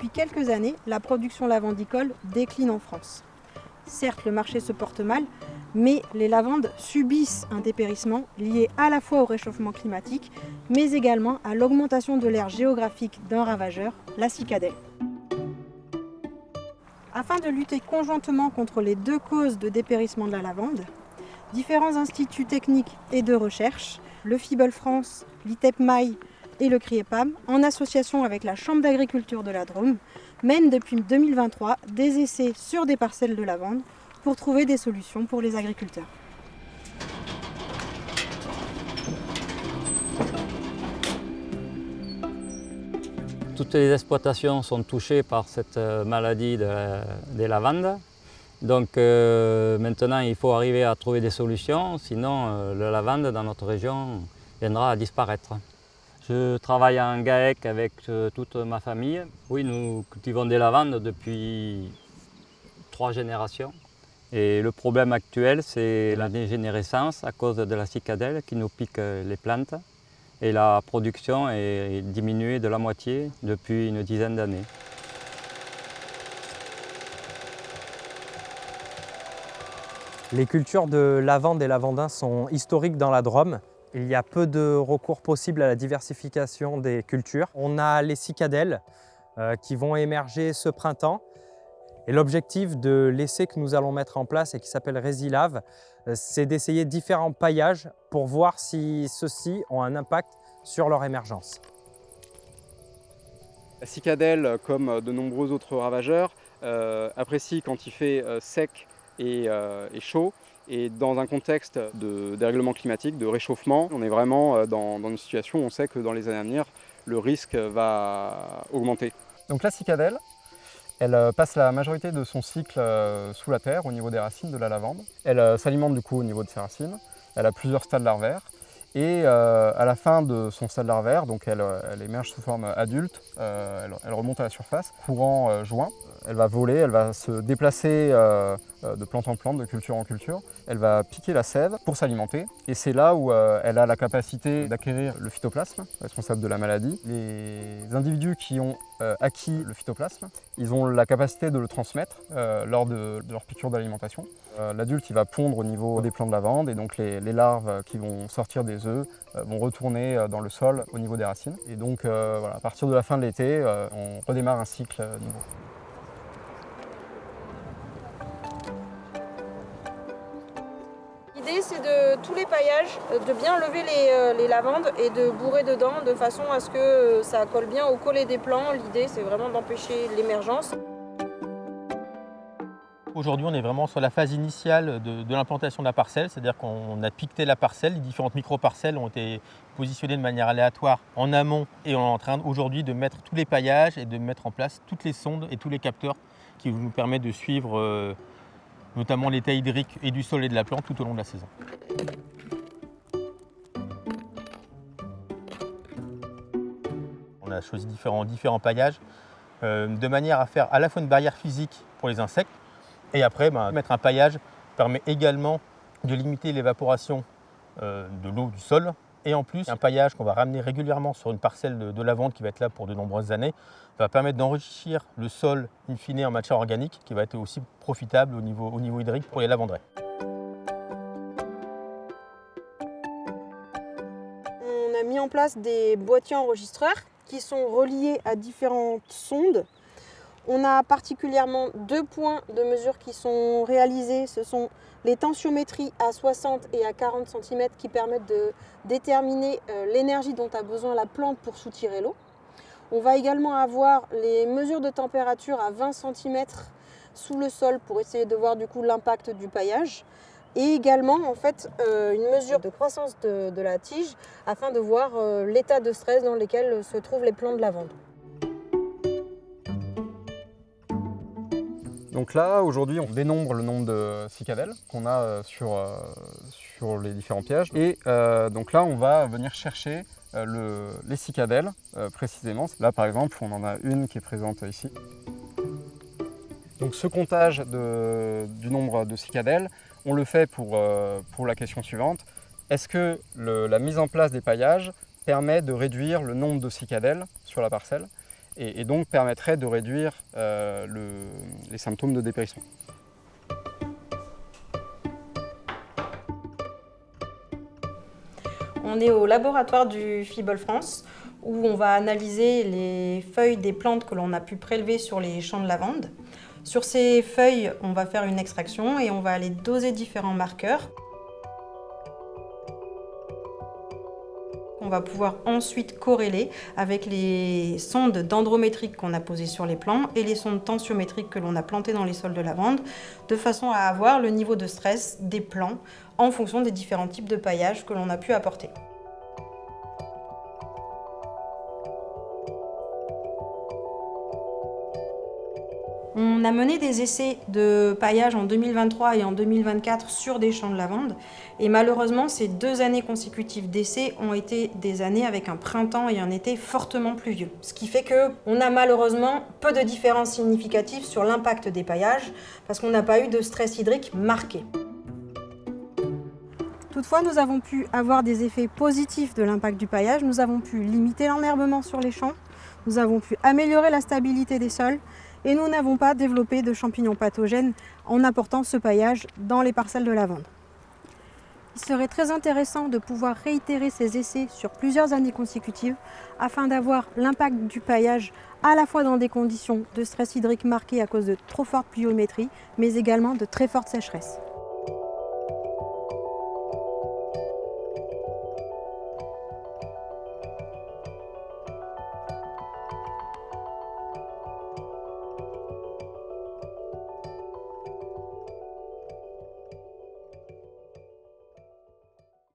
depuis quelques années, la production lavandicole décline en France. Certes, le marché se porte mal, mais les lavandes subissent un dépérissement lié à la fois au réchauffement climatique, mais également à l'augmentation de l'aire géographique d'un ravageur, la cicadelle. Afin de lutter conjointement contre les deux causes de dépérissement de la lavande, différents instituts techniques et de recherche, le FIBEL France, l'ITEP-MAI et le CRIEPAM, en association avec la Chambre d'agriculture de la Drôme, mènent depuis 2023 des essais sur des parcelles de lavande pour trouver des solutions pour les agriculteurs. Toutes les exploitations sont touchées par cette maladie des lavandes. Donc maintenant, il faut arriver à trouver des solutions, sinon la lavande dans notre région viendra à disparaître. Je travaille en GAEC avec toute ma famille. Oui, nous cultivons des lavandes depuis 3 générations. Et le problème actuel, c'est la dégénérescence à cause de la cicadelle qui nous pique les plantes. Et la production est diminuée de la moitié depuis une dizaine d'années. Les cultures de lavande et lavandin sont historiques dans la Drôme. Il y a peu de recours possible à la diversification des cultures. On a les cicadelles qui vont émerger ce printemps. Et l'objectif de l'essai que nous allons mettre en place et qui s'appelle Résilave, c'est d'essayer différents paillages pour voir si ceux-ci ont un impact sur leur émergence. La cicadelle, comme de nombreux autres ravageurs, apprécie quand il fait sec et chaud. Et dans un contexte de dérèglement climatique, de réchauffement, on est vraiment dans une situation où on sait que dans les années à venir, le risque va augmenter. Donc la cicadelle, elle passe la majorité de son cycle sous la terre au niveau des racines de la lavande. Elle s'alimente du coup au niveau de ses racines. Elle a plusieurs stades larvaires. Et à la fin de son stade larvaire, donc elle émerge sous forme adulte, elle remonte à la surface, courant juin. Elle va voler, elle va se déplacer de plante en plante, de culture en culture. Elle va piquer la sève pour s'alimenter. Et c'est là où elle a la capacité d'acquérir le phytoplasme, responsable de la maladie. Les individus qui ont acquis le phytoplasme, ils ont la capacité de le transmettre lors de leur piqûre d'alimentation. L'adulte il va pondre au niveau des plants de lavande et donc les larves qui vont sortir des œufs vont retourner dans le sol au niveau des racines. Et donc voilà, à partir de la fin de l'été, on redémarre un cycle nouveau. L'idée, c'est de tous les paillages, de bien lever les lavandes et de bourrer dedans de façon à ce que ça colle bien au collet des plants. L'idée, c'est vraiment d'empêcher l'émergence. Aujourd'hui, on est vraiment sur la phase initiale de l'implantation de la parcelle, c'est-à-dire qu'on a piqueté la parcelle, les différentes micro-parcelles ont été positionnées de manière aléatoire en amont et on est en train aujourd'hui de mettre tous les paillages et de mettre en place toutes les sondes et tous les capteurs qui nous permettent de suivre notamment l'état hydrique et du sol et de la plante tout au long de la saison. On a choisi différents paillages de manière à faire à la fois une barrière physique pour les insectes et après mettre un paillage permet également de limiter l'évaporation de l'eau du sol. Et en plus, un paillage qu'on va ramener régulièrement sur une parcelle de lavande qui va être là pour de nombreuses années va permettre d'enrichir le sol in fine en matière organique qui va être aussi profitable au niveau hydrique pour les lavanderais. On a mis en place des boîtiers enregistreurs qui sont reliés à différentes sondes. On a particulièrement 2 points de mesure qui sont réalisés. Ce sont les tensiométries à 60 et à 40 cm qui permettent de déterminer l'énergie dont a besoin la plante pour soutirer l'eau. On va également avoir les mesures de température à 20 cm sous le sol pour essayer de voir du coup l'impact du paillage. Et également en fait une mesure de croissance de la tige afin de voir l'état de stress dans lequel se trouvent les plants de lavande. Donc là, aujourd'hui, on dénombre le nombre de cicadelles qu'on a sur les différents pièges. Et donc là, on va venir chercher les cicadelles précisément. Là, par exemple, on en a une qui est présente ici. Donc ce comptage du nombre de cicadelles, on le fait pour la question suivante. Est-ce que la mise en place des paillages permet de réduire le nombre de cicadelles sur la parcelle? et donc permettrait de réduire les symptômes de dépérissement. On est au laboratoire du FIBOL France où on va analyser les feuilles des plantes que l'on a pu prélever sur les champs de lavande. Sur ces feuilles, on va faire une extraction et on va aller doser différents marqueurs. On va pouvoir ensuite corréler avec les sondes dendrométriques qu'on a posées sur les plants et les sondes tensiométriques que l'on a plantées dans les sols de lavande, de façon à avoir le niveau de stress des plants en fonction des différents types de paillage que l'on a pu apporter. On a mené des essais de paillage en 2023 et en 2024 sur des champs de lavande et malheureusement ces 2 années consécutives d'essais ont été des années avec un printemps et un été fortement pluvieux. Ce qui fait qu'on a malheureusement peu de différences significatives sur l'impact des paillages parce qu'on n'a pas eu de stress hydrique marqué. Toutefois, nous avons pu avoir des effets positifs de l'impact du paillage. Nous avons pu limiter l'enherbement sur les champs, nous avons pu améliorer la stabilité des sols et nous n'avons pas développé de champignons pathogènes en apportant ce paillage dans les parcelles de lavande. Il serait très intéressant de pouvoir réitérer ces essais sur plusieurs années consécutives afin d'avoir l'impact du paillage à la fois dans des conditions de stress hydrique marquées à cause de trop forte pluviométrie, mais également de très forte sécheresse.